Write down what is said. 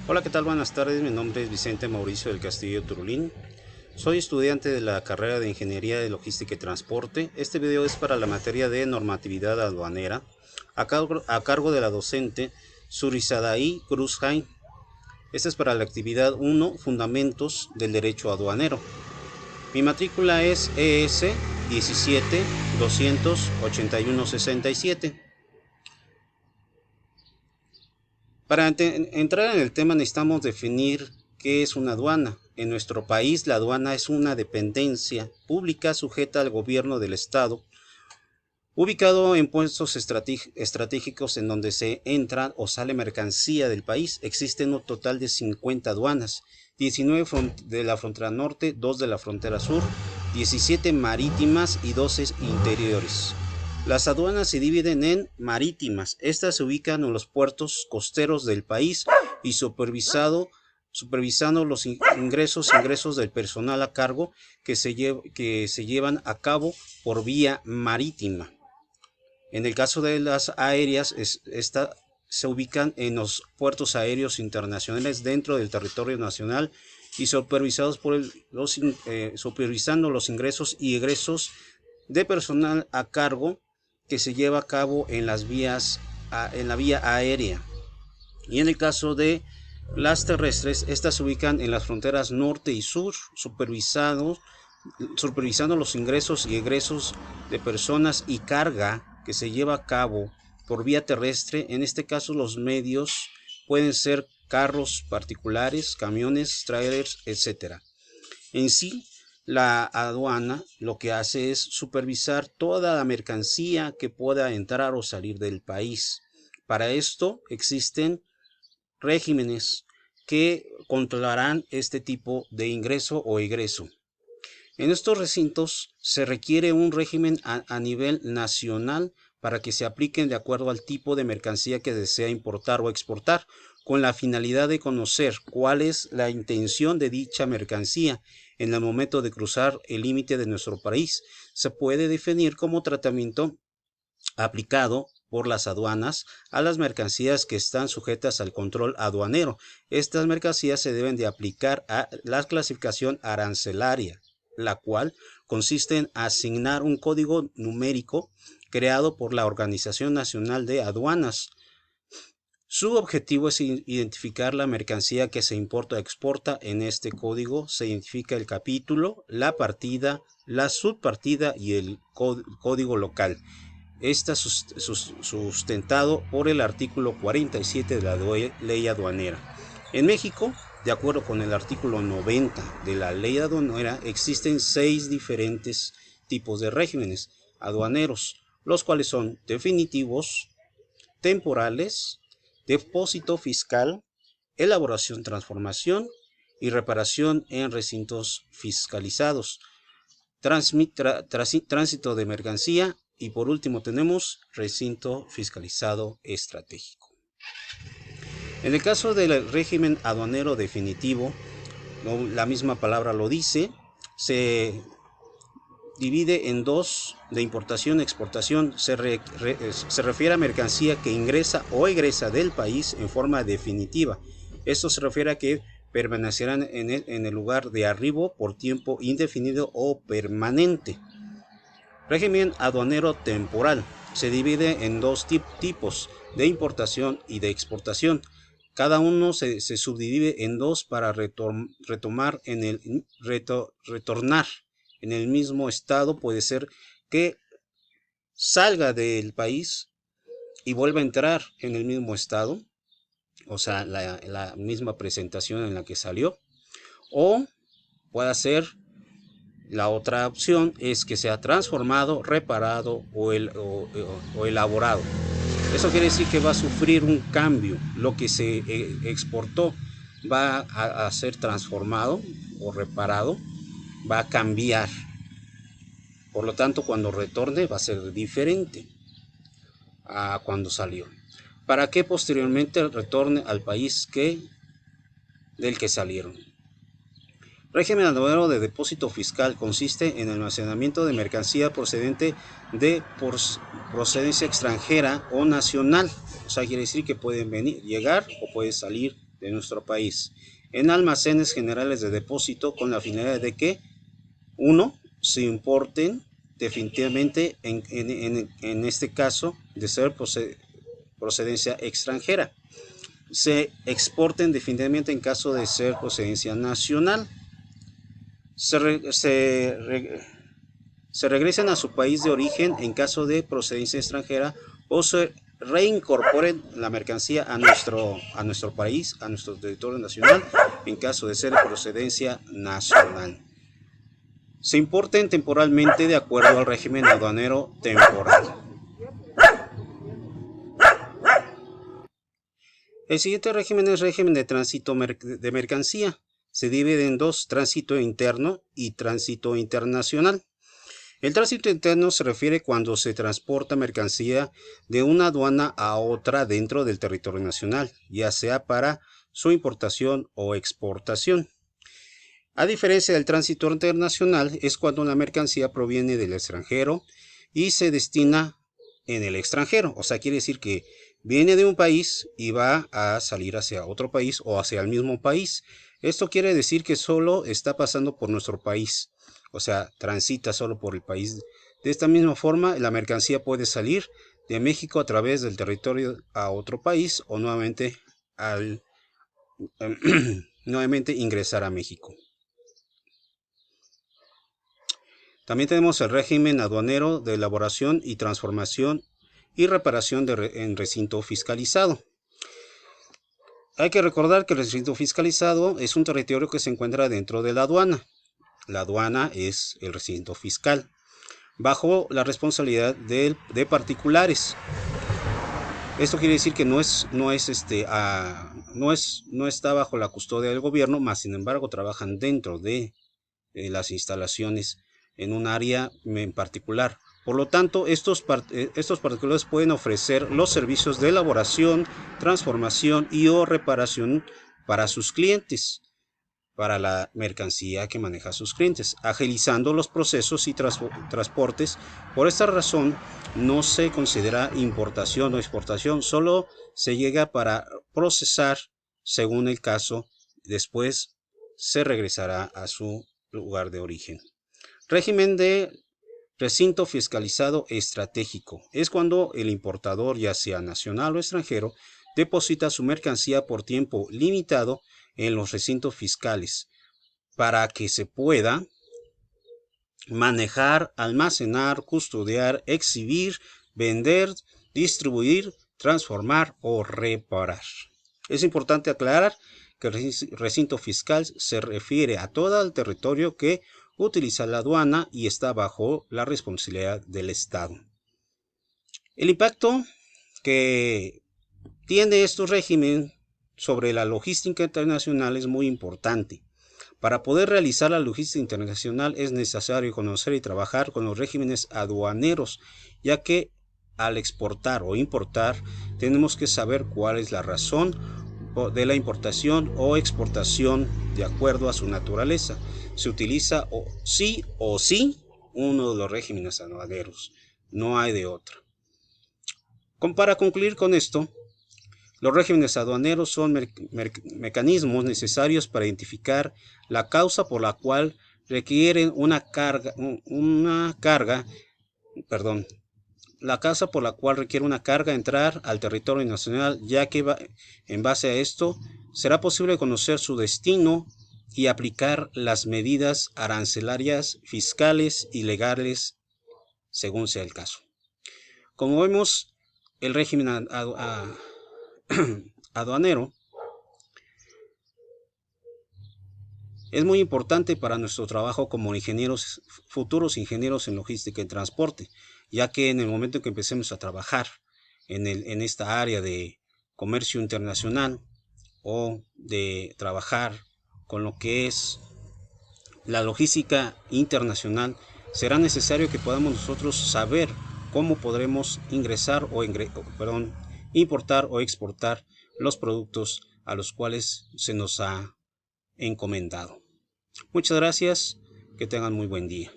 Hola, ¿qué tal? Buenas tardes. Mi nombre es Vicente Mauricio del Castillo Turulín. Soy estudiante de la carrera de Ingeniería de Logística y Transporte. Este video es para la materia de normatividad aduanera a cargo de la docente Surisadaí Cruzjain. Esta es para la actividad 1, Fundamentos del Derecho Aduanero. Mi matrícula es ES 17 281 67. Para entrar en el tema necesitamos definir qué es una aduana. En nuestro país la aduana es una dependencia pública sujeta al gobierno del estado, ubicado en puestos estratégicos en donde se entra o sale mercancía del país. Existen un total de 50 aduanas, 19 de la frontera norte, 2 de la frontera sur, 17 marítimas y 12 interiores. Las aduanas se dividen en marítimas. Estas se ubican en los puertos costeros del país y supervisando los ingresos del personal a cargo que se llevan a cabo por vía marítima. En el caso de las aéreas, se ubican en los puertos aéreos internacionales dentro del territorio nacional y supervisando los ingresos y egresos de personal a cargo que se lleva a cabo en la vía aérea. Y en el caso de las terrestres, estas se ubican en las fronteras norte y sur, supervisando los ingresos y egresos de personas y carga que se lleva a cabo por vía terrestre. En este caso los medios pueden ser carros particulares, camiones, trailers, etc. En sí, la aduana lo que hace es supervisar toda la mercancía que pueda entrar o salir del país. Para esto existen regímenes que controlarán este tipo de ingreso o egreso. En estos recintos se requiere un régimen a nivel nacional para que se apliquen de acuerdo al tipo de mercancía que desea importar o exportar, con la finalidad de conocer cuál es la intención de dicha mercancía en el momento de cruzar el límite de nuestro país. Se puede definir como tratamiento aplicado por las aduanas a las mercancías que están sujetas al control aduanero. Estas mercancías se deben de aplicar a la clasificación arancelaria, la cual consiste en asignar un código numérico creado por la Organización Nacional de Aduanas. Su objetivo es identificar la mercancía que se importa o exporta. En este código se identifica el capítulo, la partida, la subpartida y el código local. Está sustentado por el artículo 47 de la ley aduanera. En México, de acuerdo con el artículo 90 de la ley aduanera, existen 6 diferentes tipos de regímenes aduaneros, los cuales son definitivos, temporales, depósito fiscal, elaboración, transformación y reparación en recintos fiscalizados, tránsito de mercancía y por último tenemos recinto fiscalizado estratégico. En el caso del régimen aduanero definitivo, la misma palabra lo dice, se divide en dos: de importación y exportación. Se refiere a mercancía que ingresa o egresa del país en forma definitiva. Esto se refiere a que permanecerán en el lugar de arribo por tiempo indefinido o permanente. Régimen aduanero temporal. Se divide en dos tipos: de importación y de exportación. Cada uno se subdivide en dos para retornar en el mismo estado. Puede ser que salga del país y vuelva a entrar en el mismo estado, o sea, la misma presentación en la que salió, o puede ser la otra opción es que sea transformado, reparado o elaborado. Eso quiere decir que va a sufrir un cambio. Lo que se exportó va a ser transformado o reparado, va a cambiar. Por lo tanto, cuando retorne va a ser diferente a cuando salió, para que posteriormente retorne al país del que salieron. Régimen aduanero de depósito fiscal. Consiste en el almacenamiento de mercancía procedente de procedencia extranjera o nacional. O sea, quiere decir que pueden llegar o puede salir de nuestro país en almacenes generales de depósito con la finalidad de que, uno, se importen definitivamente en este caso de ser procedencia extranjera, se exporten definitivamente en caso de ser procedencia nacional, se regresen a su país de origen en caso de procedencia extranjera o se reincorporen la mercancía a nuestro país, a nuestro territorio nacional, en caso de ser de procedencia nacional. Se importen temporalmente de acuerdo al régimen aduanero temporal. El siguiente régimen es régimen de tránsito de mercancía. Se divide en dos, tránsito interno y tránsito internacional. El tránsito interno se refiere cuando se transporta mercancía de una aduana a otra dentro del territorio nacional, ya sea para su importación o exportación. A diferencia del tránsito internacional, es cuando la mercancía proviene del extranjero y se destina en el extranjero. O sea, quiere decir que viene de un país y va a salir hacia otro país o hacia el mismo país. Esto quiere decir que solo está pasando por nuestro país. O sea, transita solo por el país. De esta misma forma, la mercancía puede salir de México a través del territorio a otro país o nuevamente ingresar a México. También tenemos el régimen aduanero de elaboración y transformación y reparación en recinto fiscalizado. Hay que recordar que el recinto fiscalizado es un territorio que se encuentra dentro de la aduana. La aduana es el recinto fiscal, bajo la responsabilidad de particulares. Esto quiere decir que no está bajo la custodia del gobierno, mas sin embargo trabajan dentro de las instalaciones en un área en particular. Por lo tanto, estos particulares pueden ofrecer los servicios de elaboración, transformación y o reparación para sus clientes, para la mercancía que maneja sus clientes, agilizando los procesos y transportes. Por esta razón, no se considera importación o exportación, solo se llega para procesar según el caso, después se regresará a su lugar de origen. Régimen de recinto fiscalizado estratégico. Es cuando el importador, ya sea nacional o extranjero, deposita su mercancía por tiempo limitado en los recintos fiscales para que se pueda manejar, almacenar, custodiar, exhibir, vender, distribuir, transformar o reparar. Es importante aclarar que el recinto fiscal se refiere a todo el territorio que utiliza la aduana y está bajo la responsabilidad del Estado. El impacto que tiene estos regímenes sobre la logística internacional es muy importante. Para poder realizar la logística internacional es necesario conocer y trabajar con los regímenes aduaneros, ya que al exportar o importar tenemos que saber cuál es la razón de la importación o exportación de acuerdo a su naturaleza. Se utiliza sí uno de los regímenes aduaneros, no hay de otra. Para concluir con esto, los regímenes aduaneros son mecanismos necesarios para identificar la causa por la cual requieren la causa por la cual requiere una carga entrar al territorio nacional, ya que en base a esto será posible conocer su destino y aplicar las medidas arancelarias, fiscales y legales según sea el caso. Como vemos, el régimen aduanero es muy importante para nuestro trabajo como futuros ingenieros en logística y transporte, ya que en el momento en que empecemos a trabajar en esta área de comercio internacional o de trabajar con lo que es la logística internacional, será necesario que podamos nosotros saber cómo podremos importar o exportar los productos a los cuales se nos ha encomendado. Muchas gracias, que tengan muy buen día.